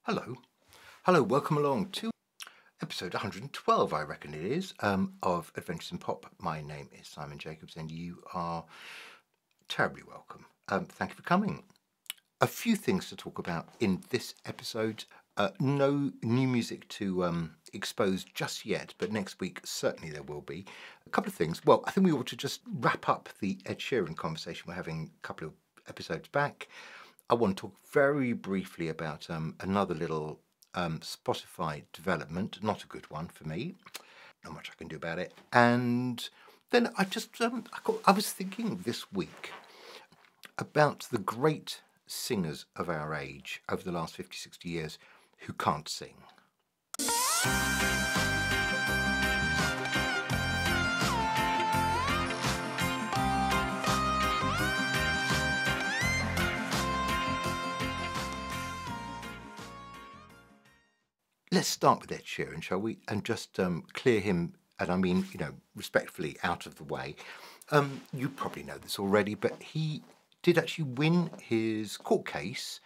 Hello. Hello, welcome along to episode 112, I reckon it is, of Adventures in Pop. My name is Simon Jacobs and you are terribly welcome. Thank you for coming. A few things to talk about in this episode. No new music to expose just yet, but next week certainly there will be. A couple of things. Well, I think we ought to just wrap up the Ed Sheeran conversation we're having a couple of episodes back. I want to talk very briefly about another little Spotify development, not a good one for me, not much I can do about it. And then I was thinking this week about the great singers of our age over the last 50, 60 years who can't sing. Let's start with Ed Sheeran, shall we? And just clear him, and I mean, respectfully, out of the way. You probably know this already, but he did actually win his court case.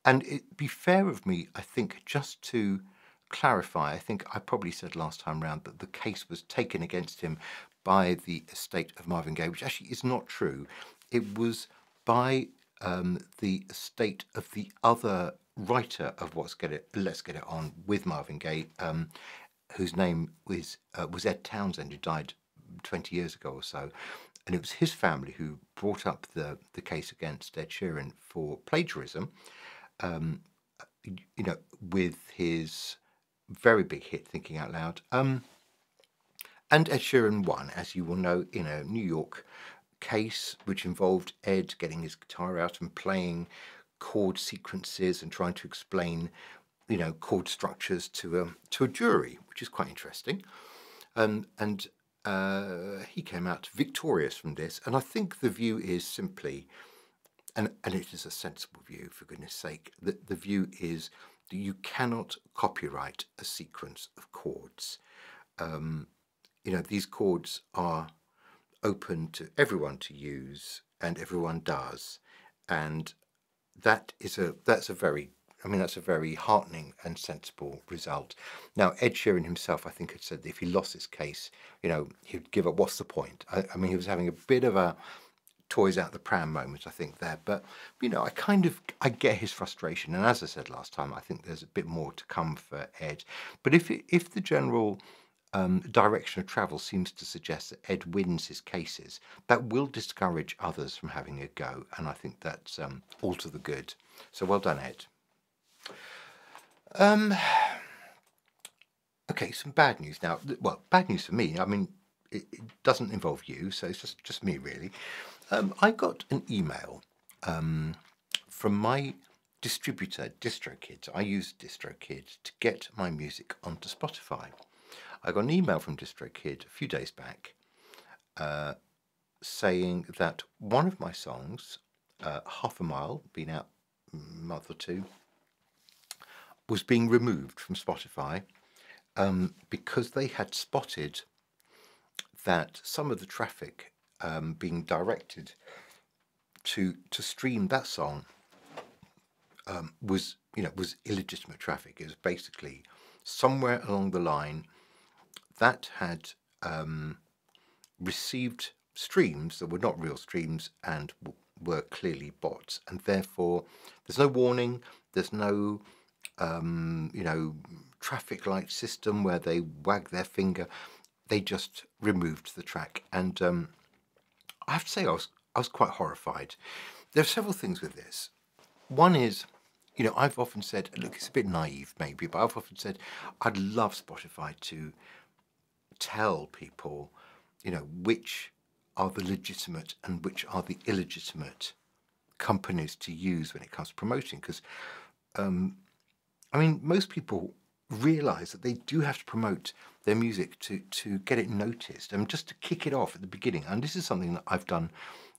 And it'd be fair of me, I think, just to clarify, I think I probably said last time round that the case was taken against him by the estate of Marvin Gaye, which actually is not true. It was by the estate of the other writer of Let's Get It On with Marvin Gaye, whose name was Ed Townsend, who died 20 years ago or so. And it was his family who brought up the case against Ed Sheeran for plagiarism, with his very big hit, Thinking Out Loud. And Ed Sheeran won, as you will know, in a New York case which involved Ed getting his guitar out and playing chord sequences and trying to explain, chord structures to a jury, which is quite interesting. And he came out victorious from this. And I think the view is simply, and it is a sensible view, for goodness sake, that the view is that you cannot copyright a sequence of chords. These chords are open to everyone to use, and everyone does. And that's a very heartening and sensible result. Now, Ed Sheeran himself, I think, had said that if he lost this case, he'd give up. What's the point? I mean, he was having a bit of a toys out the pram moment, I think, there. But, I get his frustration. And as I said last time, I think there's a bit more to come for Ed. But if the general direction of travel seems to suggest that Ed wins his cases, that will discourage others from having a go, and I think that's all to the good. So well done, Ed. Okay, some bad news now. Well, bad news for me. I mean, it doesn't involve you, so it's just me, really. I got an email from my distributor, DistroKid. I use DistroKid to get my music onto Spotify. I got an email from DistroKid a few days back saying that one of my songs, Half a Mile, been out a month or two, was being removed from Spotify because they had spotted that some of the traffic being directed to stream that song was illegitimate traffic. It was basically somewhere along the line that had received streams that were not real streams and were clearly bots, and therefore there's no warning, there's no traffic light system where they wag their finger. They just removed the track, and I have to say I was quite horrified. There are several things with this. One is, I've often said, look, it's a bit naive maybe, but I've often said I'd love Spotify to tell people, which are the legitimate and which are the illegitimate companies to use when it comes to promoting. Because, most people realise that they do have to promote their music to get it noticed and just to kick it off at the beginning. And this is something that I've done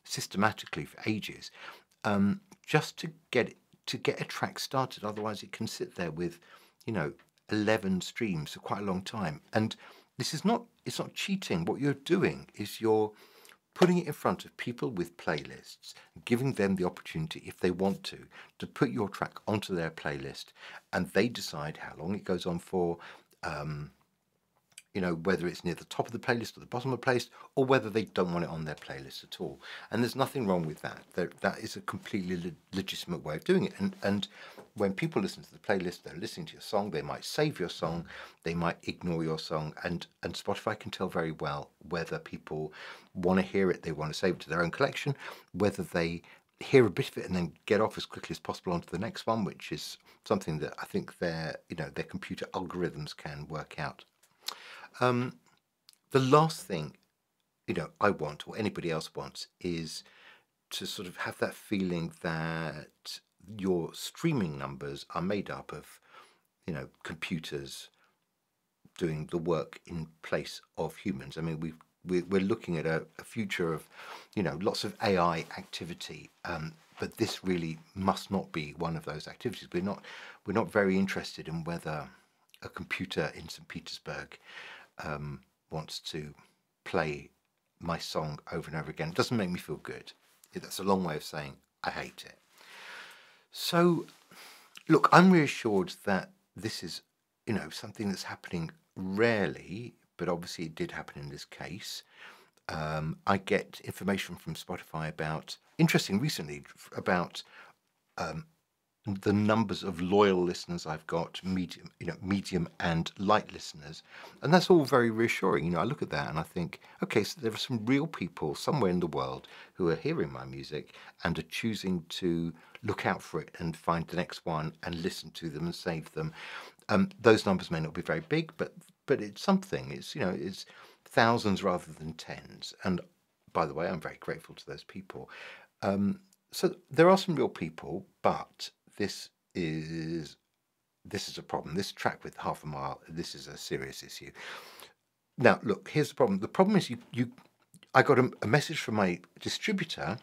systematically for ages, just to get a track started. Otherwise, it can sit there with, 11 streams for quite a long time. And it's not cheating. What you're doing is you're putting it in front of people with playlists, giving them the opportunity, if they want to put your track onto their playlist, and they decide how long it goes on for, whether it's near the top of the playlist or the bottom of the playlist, or whether they don't want it on their playlist at all. And there's nothing wrong with that. That is a completely legitimate way of doing it. And when people listen to the playlist, they're listening to your song, they might save your song, they might ignore your song, and Spotify can tell very well whether people want to hear it, they want to save it to their own collection, whether they hear a bit of it and then get off as quickly as possible onto the next one, which is something that I think their computer algorithms can work out. The last thing, I want, or anybody else wants, is to sort of have that feeling that your streaming numbers are made up of, computers doing the work in place of humans. I mean, we're looking at a future of, lots of AI activity, but this really must not be one of those activities. We're not very interested in whether a computer in St. Petersburg wants to play my song over and over again. It doesn't make me feel good. That's a long way of saying I hate it. So, look, I'm reassured that this is, something that's happening rarely, but obviously it did happen in this case. I get information from Spotify recently about the numbers of loyal listeners I've got, medium and light listeners, and that's all very reassuring. I look at that and I think, okay, so there are some real people somewhere in the world who are hearing my music and are choosing to look out for it and find the next one and listen to them and save them. Those numbers may not be very big, but it's something. It's thousands rather than tens. And by the way, I'm very grateful to those people. So there are some real people, but this is a problem. This track with Half a Mile, this is a serious issue. Now, look, here's the problem. The problem is I got a message from my distributor,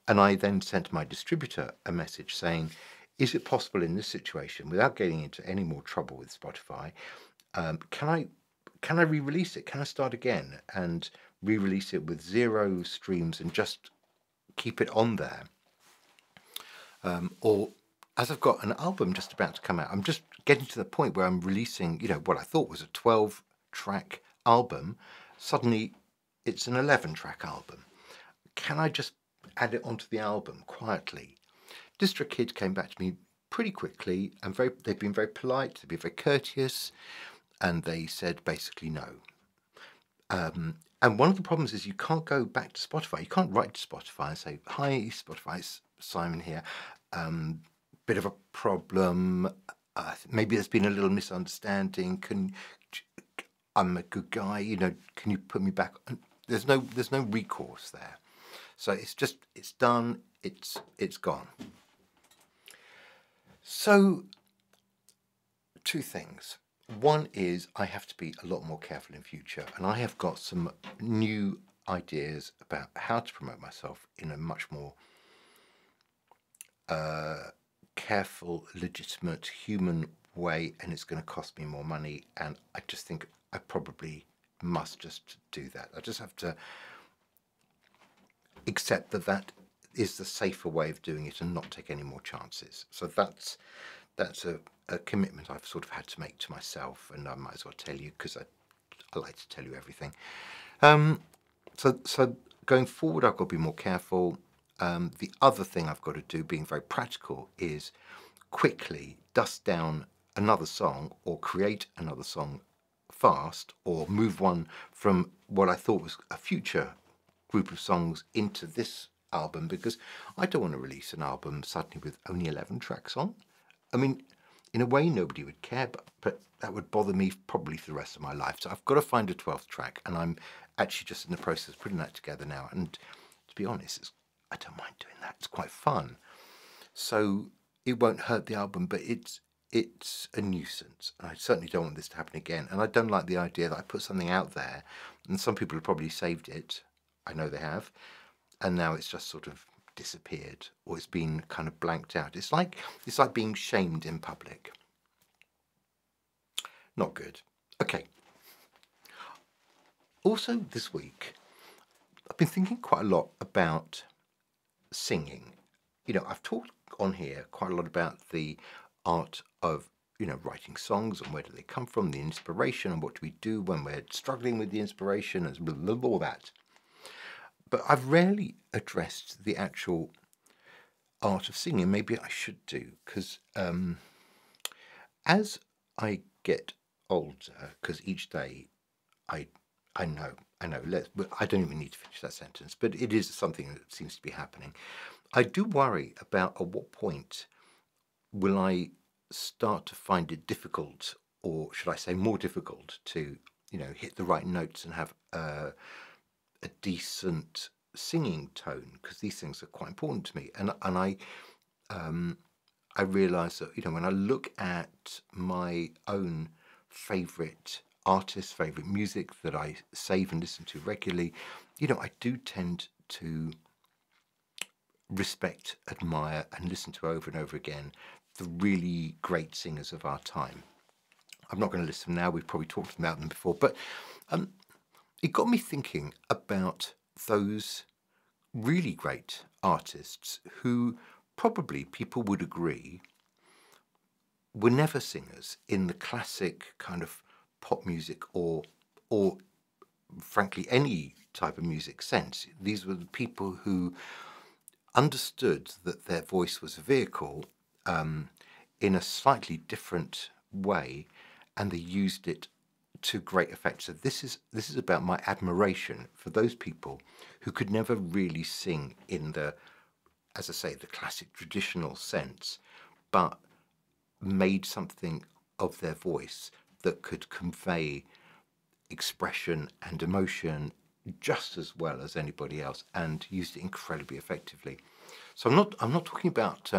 and I then sent my distributor a message saying, is it possible in this situation, without getting into any more trouble with Spotify, can I re-release it? Can I start again and re-release it with 0 streams and just keep it on there? Or as I've got an album just about to come out, I'm just getting to the point where I'm releasing, what I thought was a 12-track album. Suddenly it's an 11-track album. Can I just add it onto the album quietly? DistroKid came back to me pretty quickly, and they've been very polite, they've been very courteous, and they said basically no. And one of the problems is you can't go back to Spotify. You can't write to Spotify and say, hi, Spotify, it's Simon here. Bit of a problem. Maybe there's been a little misunderstanding. I'm a good guy. Can you put me back? There's no recourse there. So it's done. It's gone. So 2 things. One is I have to be a lot more careful in future, and I have got some new ideas about how to promote myself in a much more careful, legitimate, human way, and it's going to cost me more money, and I just think I probably must just do that. I just have to accept that is the safer way of doing it and not take any more chances. So that's a commitment I've sort of had to make to myself, and I might as well tell you because I like to tell you everything. So going forward, I've got to be more careful. The other thing I've got to do, being very practical, is quickly dust down another song or create another song fast, or move one from what I thought was a future group of songs into this album, because I don't want to release an album suddenly with only 11 tracks on. I mean, in a way, nobody would care, but that would bother me probably for the rest of my life. So I've got to find a 12th track, and I'm actually just in the process of putting that together now. And to be honest, I don't mind doing that. It's quite fun. So it won't hurt the album, but it's a nuisance. And I certainly don't want this to happen again. And I don't like the idea that I put something out there, and some people have probably saved it. I know they have. And now it's just sort of disappeared, or it's been kind of blanked out. It's like being shamed in public. Not good. Okay. Also this week, I've been thinking quite a lot about singing. I've talked on here quite a lot about the art of, writing songs and where do they come from, the inspiration, and what do we do when we're struggling with the inspiration, and blah, blah, blah, all that. But I've rarely addressed the actual art of singing. Maybe I should do, because as I get older, because each day I know, but I don't even need to finish that sentence, but it is something that seems to be happening. I do worry about at what point will I start to find it difficult, or should I say more difficult, to, hit the right notes and have a decent singing tone, because these things are quite important to me. And I realise that, when I look at my own favourite artists, favourite music that I save and listen to regularly, I do tend to respect, admire, and listen to over and over again the really great singers of our time. I'm not going to list them now, we've probably talked about them before, but it got me thinking about those really great artists who probably people would agree were never singers in the classic kind of pop music or frankly any type of music sense. These were the people who understood that their voice was a vehicle in a slightly different way, and they used it to great effect. So this is about my admiration for those people who could never really sing in the, as I say, the classic traditional sense, but made something of their voice that could convey expression and emotion just as well as anybody else, and used it incredibly effectively. So I'm not talking about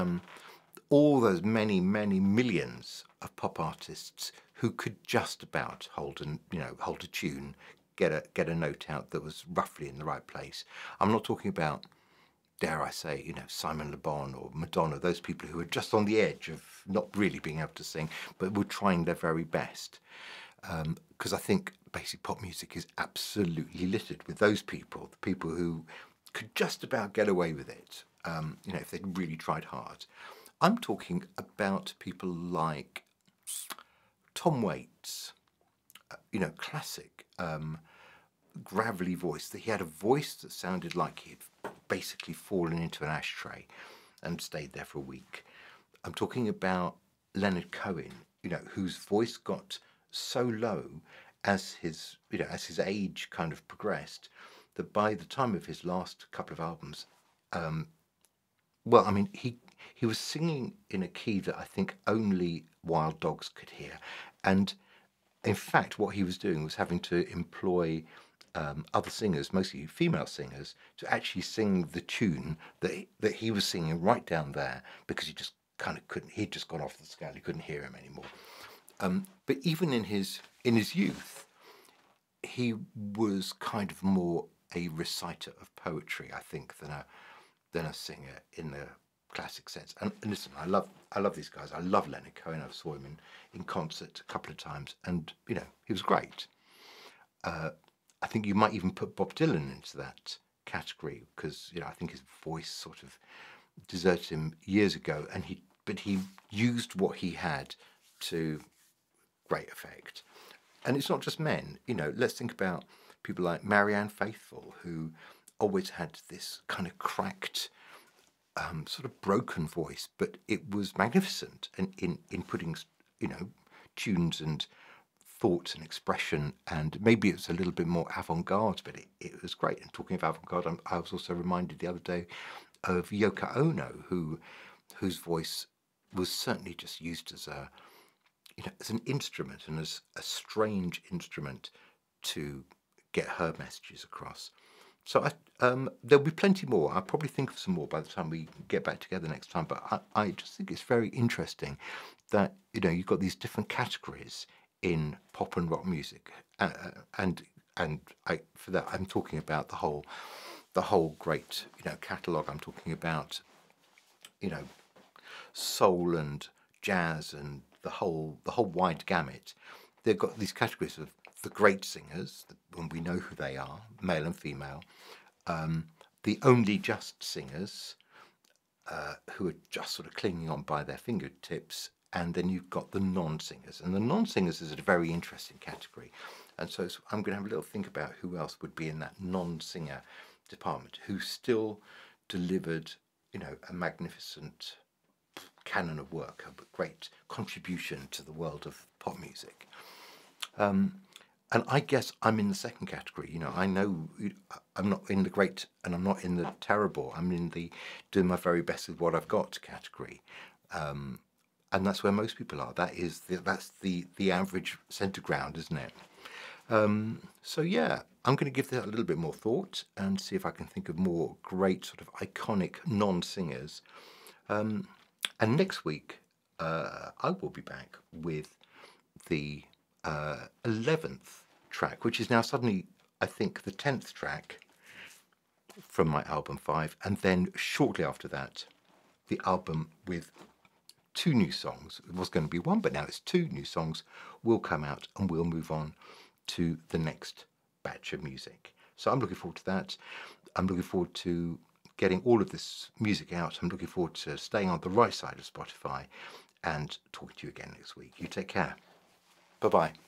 all those many millions of pop artists who could just about hold a tune, get a note out that was roughly in the right place. I'm not talking about, dare I say, Simon Le Bon or Madonna, those people who are just on the edge of not really being able to sing, but were trying their very best. Because I think basic pop music is absolutely littered with those people, the people who could just about get away with it, if they'd really tried hard. I'm talking about people like Tom Waits, classic, gravelly voice. That he had a voice that sounded like he'd basically fallen into an ashtray and stayed there for a week. I'm talking about Leonard Cohen, whose voice got so low as his age kind of progressed, that by the time of his last couple of albums, he was singing in a key that I think only wild dogs could hear. And in fact, what he was doing was having to employ other singers, mostly female singers, to actually sing the tune that he was singing right down there, because he just kind of couldn't. He'd just gone off the scale. He couldn't hear him anymore. But even in his youth, he was kind of more a reciter of poetry, I think, than a singer in the classic sense. And listen, I love these guys. I love Leonard Cohen. I saw him in concert a couple of times, and he was great. I think you might even put Bob Dylan into that category, because I think his voice sort of deserted him years ago, but he used what he had to great effect. And it's not just men. Let's think about people like Marianne Faithfull, who always had this kind of cracked, sort of broken voice, but it was magnificent in putting, tunes and thoughts and expression, and maybe it was a little bit more avant-garde, but it was great. And talking of avant-garde, I was also reminded the other day of Yoko Ono, whose voice was certainly just used as as an instrument, and as a strange instrument to get her messages across. So there'll be plenty more. I'll probably think of some more by the time we get back together next time. But I just think it's very interesting that you've got these different categories in pop and rock music, and for that I'm talking about the whole great catalogue. I'm talking about soul and jazz and the whole wide gamut. They've got these categories of the great singers, and we know who they are, male and female, the only just singers, who are just sort of clinging on by their fingertips, and then you've got the non-singers. And the non-singers is a very interesting category. And so I'm going to have a little think about who else would be in that non-singer department, who still delivered, a magnificent canon of work, a great contribution to the world of pop music. And I guess I'm in the second category. I know I'm not in the great and I'm not in the terrible. I'm in the doing my very best with what I've got category. And that's where most people are. That's the average centre ground, isn't it? So yeah, I'm going to give that a little bit more thought and see if I can think of more great sort of iconic non-singers. And next week, I will be back with the 11th track, which is now suddenly, I think, the 10th track from my album 5, and then shortly after that, the album with 2 new songs. It was going to be 1, but now it's 2 new songs will come out, and we'll move on to the next batch of music. So I'm looking forward to that. I'm looking forward to getting all of this music out. I'm looking forward to staying on the right side of Spotify and talking to you again next week. You take care. Bye-bye.